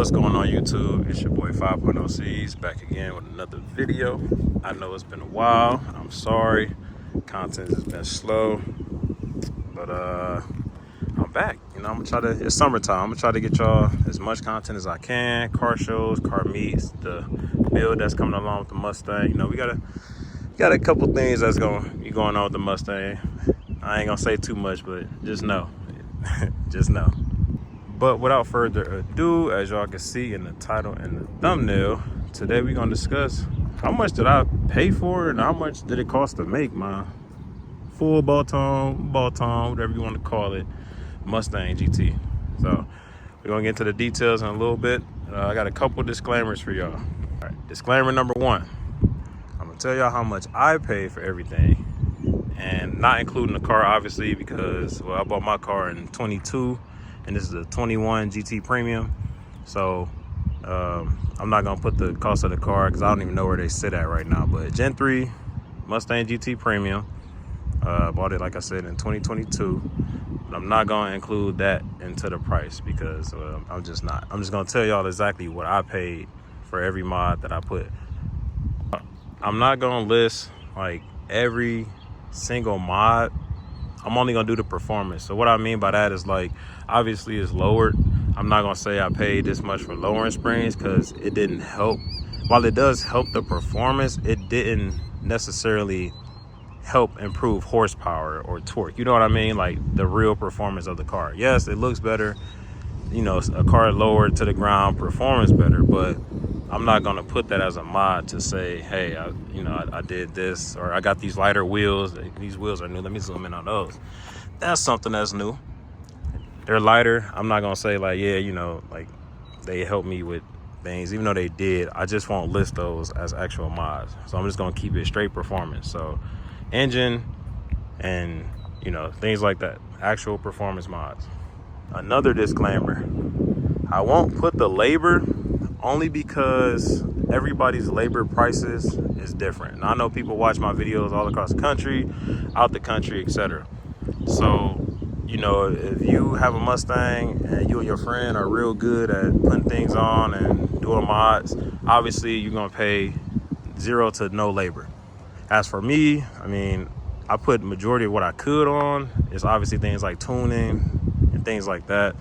What's going on YouTube? It's your boy 5.0 C's back again with another video. I know it's been a while. I'm sorry. Content has been slow. But I'm back. You know, I'm gonna try to, it's summertime. I'm gonna try to get y'all as much content as I can. Car shows, car meets, the build that's coming along with the Mustang. You know, we got a couple things that's gonna be going on with the Mustang. I ain't gonna say too much, but just know. Just know. But without further ado, as y'all can see in the title and the thumbnail, today we're gonna discuss how much did I pay for it and how much did it cost to make my full bolt-on, whatever you want to call it, Mustang GT. So we're gonna get into the details in a little bit. I got a couple disclaimers for y'all. All right, disclaimer number one, I'm gonna tell y'all how much I paid for everything, and not including the car, obviously, because, well, I bought my car in 22, and this is a 21 GT Premium. So I'm not gonna put the cost of the car because I don't even know where they sit at right now. But Gen 3 Mustang GT Premium, bought it, like I said, in 2022. But I'm not gonna include that into the price because I'm just not. I'm just gonna tell y'all exactly what I paid for every mod that I put. I'm not gonna list like every single mod. I'm only gonna do the performance. So what I mean by that is, like, obviously it's lowered. I'm not gonna say I paid this much for lowering springs because it didn't help. While it does help the performance, it didn't necessarily help improve horsepower or torque. You know what I mean? Like the real performance of the car. Yes, it looks better. You know, a car lowered to the ground, performance better, but I'm not gonna put that as a mod to say, hey, I did this, or I got these lighter wheels. These wheels are new. Let me zoom in on those. That's something that's new. They're lighter. I'm not gonna say like, yeah, you know, like they helped me with things, even though they did. I just won't list those as actual mods. So I'm just gonna keep it straight performance. So engine and, you know, things like that, actual performance mods. Another disclaimer, I won't put the labor only because everybody's labor prices is different. And I know people watch my videos all across the country, out the country, etc. So, you know, if you have a Mustang and you and your friend are real good at putting things on and doing mods, obviously you're gonna pay zero to no labor. As for me, I mean, I put majority of what I could on. It's obviously things like tuning and things like that.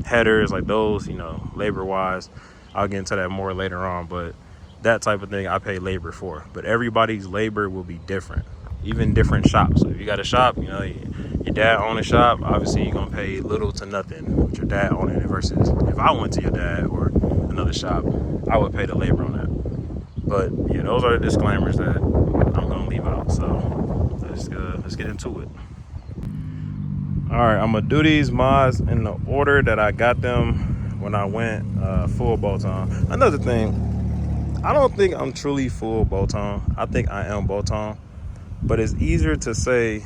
Headers, like those, you know, labor-wise. I'll get into that more later on, but that type of thing I pay labor for. But everybody's labor will be different, even different shops. So if you got a shop, you know, your dad own a shop, obviously you're gonna pay little to nothing with your dad owning it, versus if I went to your dad or another shop, I would pay the labor on that. But yeah, those are the disclaimers that I'm gonna leave out. So let's get into it. All right, I'm gonna do these mods in the order that I got them when I went full bolt-on. Another thing, I don't think I'm truly full bolt-on. I think I am bolt-on, but it's easier to say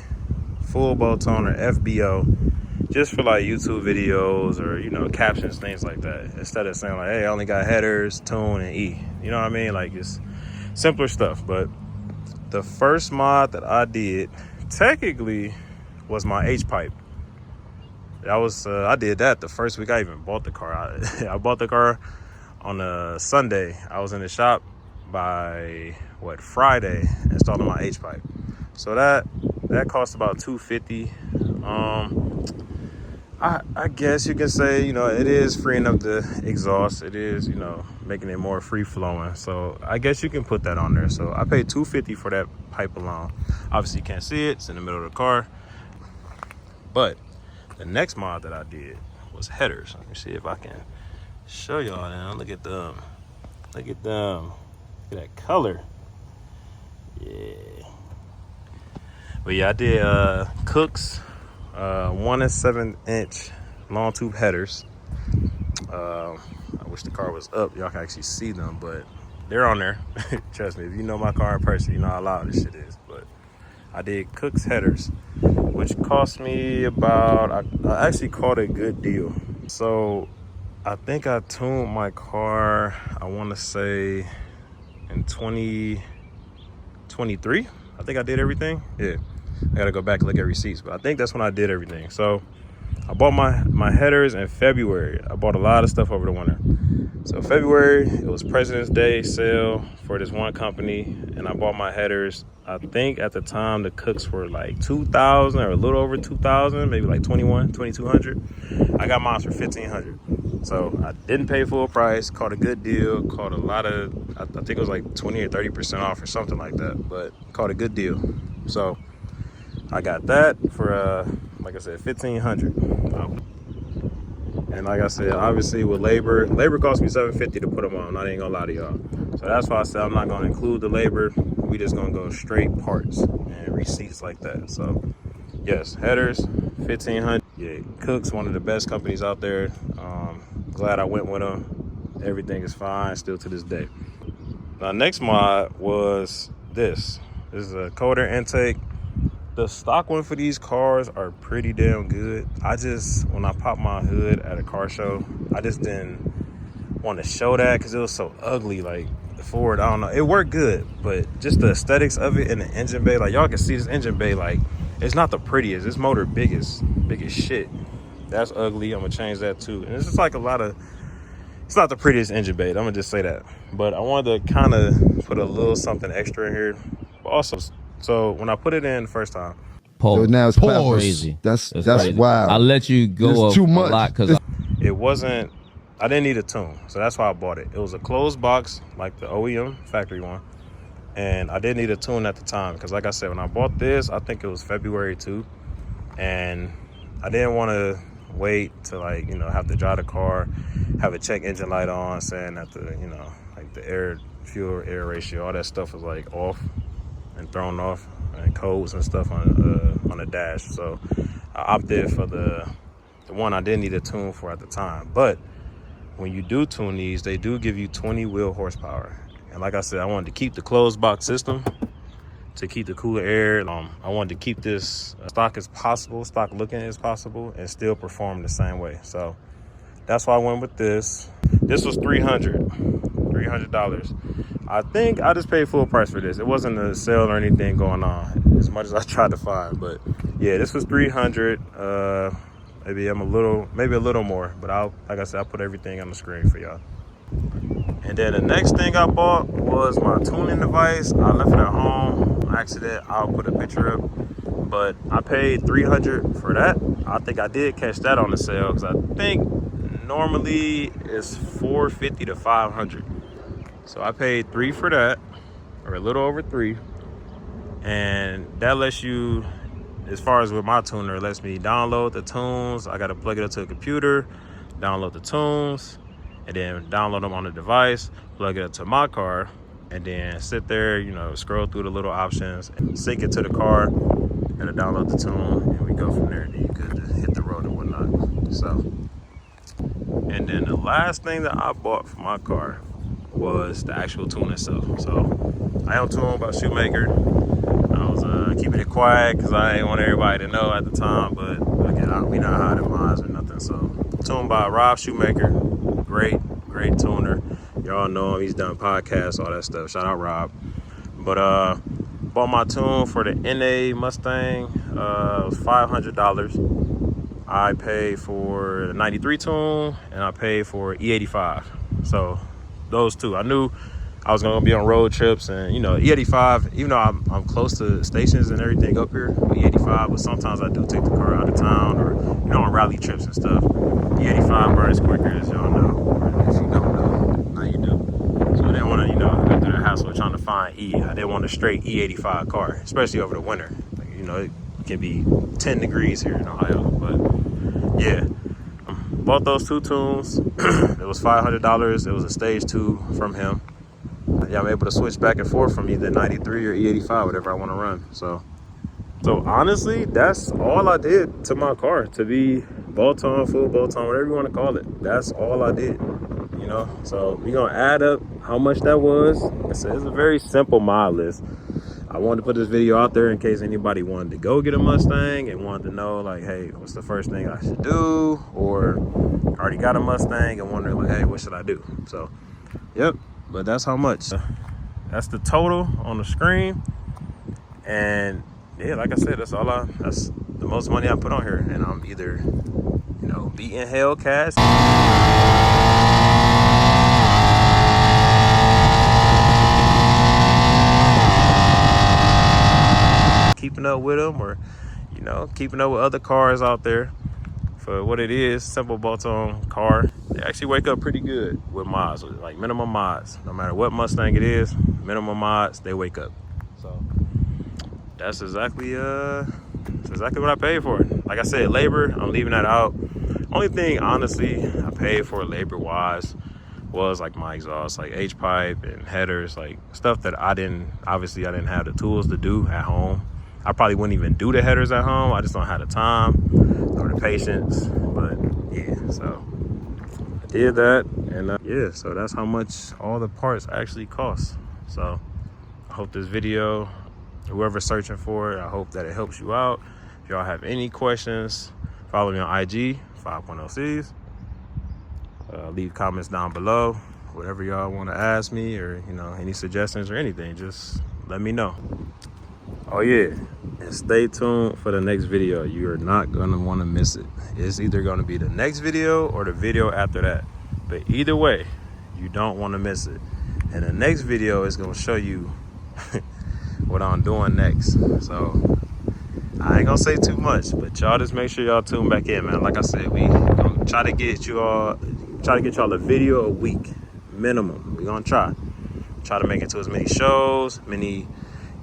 full bolt-on or FBO just for like YouTube videos or, you know, captions, things like that, instead of saying like, hey, I only got headers, tune, and E. You know what I mean? Like, it's simpler stuff. But the first mod that I did technically was my H-pipe. That was I did that the first week I even bought the car. I bought the car on a Sunday. I was in the shop by Friday installing my H-pipe. So that cost about $250. I guess you can say, you know, it is freeing up the exhaust. It is, you know, making it more free flowing. So I guess you can put that on there. So I paid $250 for that pipe alone. Obviously you can't see it. It's in the middle of the car. But the next mod that I did was headers. Let me see if I can show y'all now. Look at them. Look at them. Look at that color. Yeah. But yeah, I did Cook's 1 7" long tube headers. I wish the car was up. Y'all can actually see them, but they're on there. Trust me, if you know my car in person, you know how loud this shit is. But I did Cook's headers, which cost me about, I actually caught a good deal. So I think I tuned my car, I want to say in 2023. I think I did everything. Yeah, I gotta go back and look at receipts, but I think that's when I did everything. So I bought my headers in February. I bought a lot of stuff over the winter. So February, it was President's Day sale for this one company, and I bought my headers. I think at the time the Cooks were like 2,000 or a little over 2,000, maybe like 2,200. I got mine for 1,500. So I didn't pay full price, caught a good deal, caught a lot of, I think it was like 20 or 30% off or something like that, but caught a good deal. So I got that for, like I said, 1,500. And like I said, obviously with labor cost me $750 to put them on. I ain't gonna lie to y'all. So that's why I said I'm not gonna include the labor. We just gonna go straight parts and receipts like that. So yes, headers, 1,500. Yeah, Cooks, one of the best companies out there. Glad I went with them. Everything is fine still to this day. Now next mod was this. This is a coder intake. The stock one for these cars are pretty damn good. When I popped my hood at a car show, I just didn't want to show that because it was so ugly. Like the Ford, I don't know, it worked good, but just the aesthetics of it and the engine bay, like y'all can see this engine bay, like it's not the prettiest. This motor big as shit. That's ugly. I'm gonna change that too. And it's just like it's not the prettiest engine bay. I'm gonna just say that. But I wanted to kind of put a little something extra in here, but also. So when I put it in the first time, so now it's crazy. That's crazy. wild. I let you go too much. a lot because it wasn't. I didn't need a tune, so that's why I bought it. It was a closed box, like the OEM factory one, and I didn't need a tune at the time because, like I said, when I bought this, I think it was February too, and I didn't want to wait to have to drive the car, have a check engine light on, saying that the air fuel air ratio, all that stuff was like off and thrown off, and codes and stuff on the dash. So I opted for the one I didn't need a tune for at the time. But when you do tune these, they do give you 20 wheel horsepower. And like I said, I wanted to keep the closed box system to keep the cooler air. I wanted to keep this stock looking as possible, and still perform the same way. So that's why I went with this. This was $300. I think I just paid full price for this. It wasn't a sale or anything going on, as much as I tried to find. But yeah, this was $300. Maybe a little more. But like I said, I'll put everything on the screen for y'all. And then the next thing I bought was my tuning device. I left it at home. Accident. I'll put a picture up. But I paid $300 for that. I think I did catch that on the sale because I think normally it's $450 to $500. So I paid $3 for that, or a little over $3, and that lets you, as far as with my tuner, it lets me download the tunes. I got to plug it up to a computer, download the tunes, and then download them on the device, plug it up to my car, and then sit there, scroll through the little options and sync it to the car, and download the tune, and we go from there. Then you could just hit the road and whatnot. So, and then the last thing that I bought for my car was the actual tune itself. So I am tuned by Shoemaker. I was keeping it quiet because I didn't want everybody to know at the time, but again, we not hiding minds or nothing. So tuned by Rob Shoemaker, great tuner. Y'all know him, he's done podcasts, all that stuff. Shout out Rob. But bought my tune for the NA Mustang. It was $500. I paid for the 93 tune, and I paid for E85. So those two. I knew I was gonna be on road trips, and E85, even though I'm close to stations and everything up here with E85, but sometimes I do take the car out of town, or on rally trips and stuff. E85 burns quicker, as y'all know. Or if you don't know, now you do. So I didn't want to go through the hassle of trying to find I didn't want a straight E85 car, especially over the winter. It can be 10 degrees here in Ohio. But yeah, bought those two tunes. It was $500. It was a stage 2 from him. Yeah, I'm able to switch back and forth from either 93 or E85, whatever I want to run. So honestly, that's all I did to my car, to be bolt on, full bolt on, whatever you want to call it. That's all I did. So we're gonna add up how much that was. It's a very simple mod list. I wanted to put this video out there in case anybody wanted to go get a Mustang and wanted to know, like, hey, what's the first thing I should do? Or already got a Mustang and wondering, like, hey, what should I do? So, yep, but that's how much. That's the total on the screen. And yeah, like I said, that's the most money I put on here. And I'm either beating Hellcats. Keeping up with them, or you know, keeping up with other cars out there for what it is, simple bolt-on car. They actually wake up pretty good with mods, like minimum mods. No matter what Mustang it is, minimum mods, they wake up. So that's exactly what I paid for. Like I said, labor, I'm leaving that out. Only thing, honestly, I paid for labor-wise was like my exhaust, like H-pipe and headers, like stuff that I didn't have the tools to do at home. I probably wouldn't even do the headers at home. I just don't have the time or the patience. But yeah, so I did that, and yeah, so that's how much all the parts actually cost. So I hope this video, whoever's searching for it, I hope that it helps you out. If y'all have any questions, follow me on IG, 5.0Cs. Leave comments down below. Whatever y'all want to ask me, or you know, any suggestions or anything, just let me know. Oh yeah, and stay tuned for the next video. You are not gonna want to miss it. It's either gonna be the next video or the video after that. But either way, you don't want to miss it. And the next video is gonna show you what I'm doing next. So I ain't gonna say too much, but y'all just make sure y'all tune back in, man. Like I said, we gonna try to get y'all a video a week minimum. We gonna try to make it to as many shows, many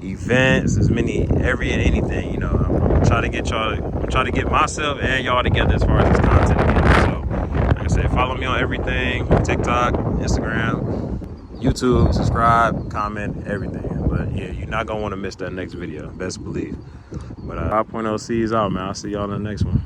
events, as many anything, you know. I'm trying to get myself and y'all together as far as this content again. So like I said, follow me on everything: TikTok, Instagram, YouTube, subscribe, comment, everything. But yeah, you're not gonna want to miss that next video, best believe. But 5.0C's out, man. I'll see y'all in the next one.